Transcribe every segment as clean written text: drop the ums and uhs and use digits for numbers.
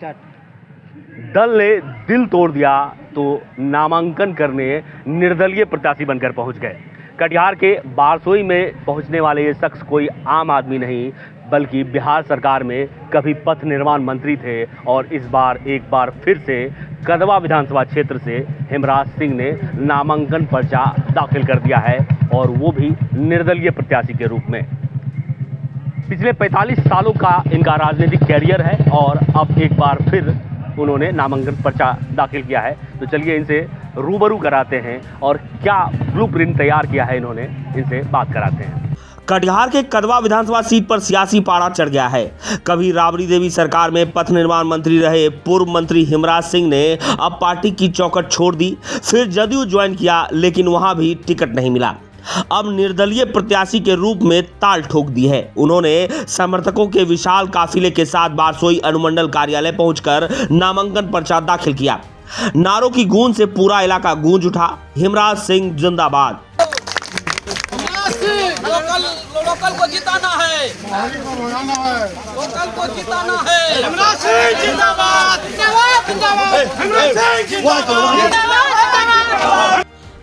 दल ने दिल तोड़ दिया तो नामांकन करने निर्दलीय प्रत्याशी बनकर पहुंच गए। कटिहार के बारसोई में पहुंचने वाले ये शख्स कोई आम आदमी नहीं बल्कि बिहार सरकार में कभी पथ निर्माण मंत्री थे और इस बार एक बार फिर से कदवा विधानसभा क्षेत्र से हेमराज सिंह ने नामांकन पर्चा दाखिल कर दिया है और वो भी निर्दलीय प्रत्याशी के रूप में। पिछले 45 सालों का इनका राजनीतिक कैरियर है और अब एक बार फिर उन्होंने नामांकन पर्चा दाखिल किया है। तो चलिए इनसे रूबरू कराते हैं और क्या ब्लूप्रिंट तैयार किया है इन्होंने, इनसे बात कराते हैं। कटिहार के कदवा विधानसभा सीट पर सियासी पारा चढ़ गया है। कभी राबड़ी देवी सरकार में पथ निर्माण मंत्री रहे पूर्व मंत्री हेमराज सिंह ने अब पार्टी की चौखट छोड़ दी, फिर जदयू ज्वाइन किया लेकिन वहां भी टिकट नहीं मिला। अब निर्दलीय प्रत्याशी के रूप में ताल ठोक दी है। उन्होंने समर्थकों के विशाल काफिले के साथ बारसोई अनुमंडल कार्यालय पहुंचकर नामांकन पर्चा दाखिल किया। नारों की गूंज से पूरा इलाका गूंज उठा। हेमराज सिंह जिंदाबाद। लोकल को जिताना है, लोकल को जिताना है। हेमराज सिंह जिंदाबाद,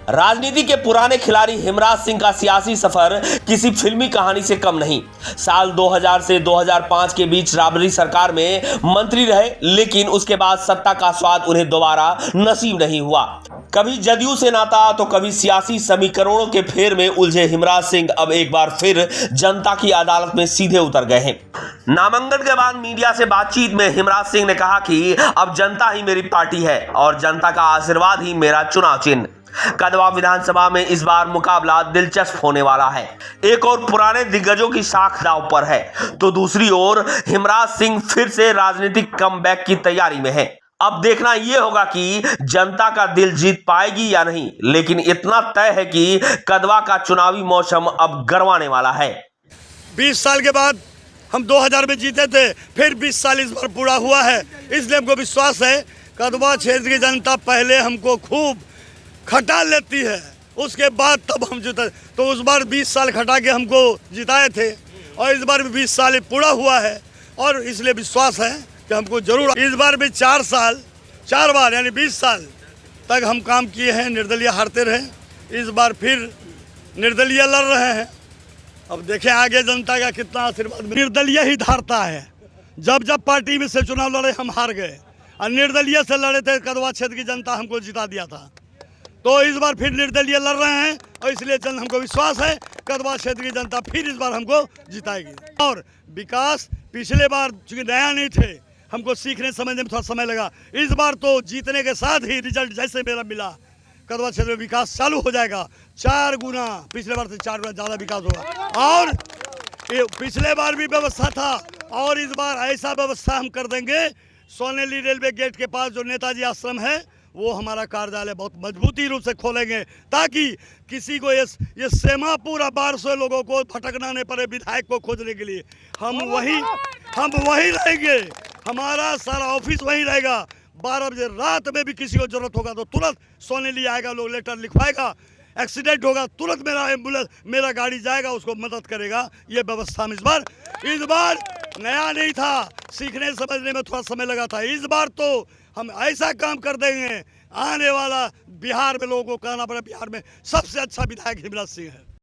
राजनीति के पुराने खिलाड़ी हेमराज सिंह का सियासी सफर किसी फिल्मी कहानी से कम नहीं। साल 2000 से 2005 के बीच राबड़ी सरकार में मंत्री रहे, लेकिन उसके बाद सत्ता का स्वाद उन्हें दोबारा नसीब नहीं हुआ। कभी जदयू से नाता तो कभी सियासी समीकरणों के फेर में उलझे हेमराज सिंह अब एक बार फिर जनता की अदालत में सीधे उतर गए हैं। नामांकन के बाद मीडिया से बातचीत में हेमराज सिंह ने कहा कि अब जनता ही मेरी पार्टी है और जनता का आशीर्वाद ही मेरा चुनाव चिन्ह। कदवा विधानसभा में इस बार मुकाबला दिलचस्प होने वाला है। एक और पुराने दिग्गजों की साख दांव पर है तो दूसरी ओर हेमराज सिंह फिर से राजनीतिक कमबैक की तैयारी में है। अब देखना यह होगा कि जनता का दिल जीत पाएगी या नहीं, लेकिन इतना तय है कि कदवा का चुनावी मौसम अब गरमाने वाला है। 20 साल के बाद हम 2000 में जीते थे, फिर 20 साल इस बार पूरा हुआ है, इसलिए हमको विश्वास है कदवा क्षेत्र की जनता पहले हमको खूब खटा लेती है, उसके बाद तब हम जीते। तो उस बार 20 साल खटा के हमको जिताए थे और इस बार भी 20 साल पूरा हुआ है और इसलिए विश्वास है कि हमको जरूर इस बार भी 4 बार यानी 20 साल तक हम काम किए हैं, निर्दलीय हारते रहे। इस बार फिर निर्दलीय लड़ रहे हैं। अब देखें आगे जनता का कितना आशीर्वाद। निर्दलीय ही हारता है। जब पार्टी में से चुनाव लड़े हम हार गए और निर्दलीय से लड़े थे, कदवा क्षेत्र की जनता हमको जिता दिया था। तो इस बार फिर निर्दलीय लड़ रहे हैं और इसलिए हमको विश्वास है कदवा क्षेत्र की जनता फिर इस बार हमको जिताएगी। और विकास पिछले बार चूंकि नया नहीं थे, हमको सीखने समझने में थोड़ा समय लगा। इस बार तो जीतने के साथ ही रिजल्ट जैसे मेरा मिला, कदवा क्षेत्र में विकास चालू हो जाएगा। 4 गुना, पिछले बार से 4 गुना ज़्यादा विकास होगा। और पिछले बार भी व्यवस्था था और इस बार ऐसा व्यवस्था हम कर देंगे। सोनेली रेलवे गेट के पास जो नेताजी आश्रम है वो हमारा कार्यालय बहुत मजबूती रूप से खोलेंगे ताकि किसी को ये सेमापुर 1200 लोगों को भटकना नहीं पड़े विधायक को खोजने के लिए। हम वहीं रहेंगे, हमारा सारा ऑफिस वहीं रहेगा। 12 बजे रात में भी किसी को जरूरत होगा तो तुरंत सोनेली आएगा, लोग लेटर लिखवाएगा। एक्सीडेंट होगा तुरंत मेरा एम्बुलेंस, मेरा गाड़ी जाएगा, उसको मदद करेगा। ये व्यवस्था हम इस बार नया नहीं था, सीखने समझने में थोड़ा समय लगा था। इस बार तो हम ऐसा काम कर देंगे, आने वाला बिहार में लोगों को कहना पड़े बिहार में सबसे अच्छा विधायक हेमराज सिंह है।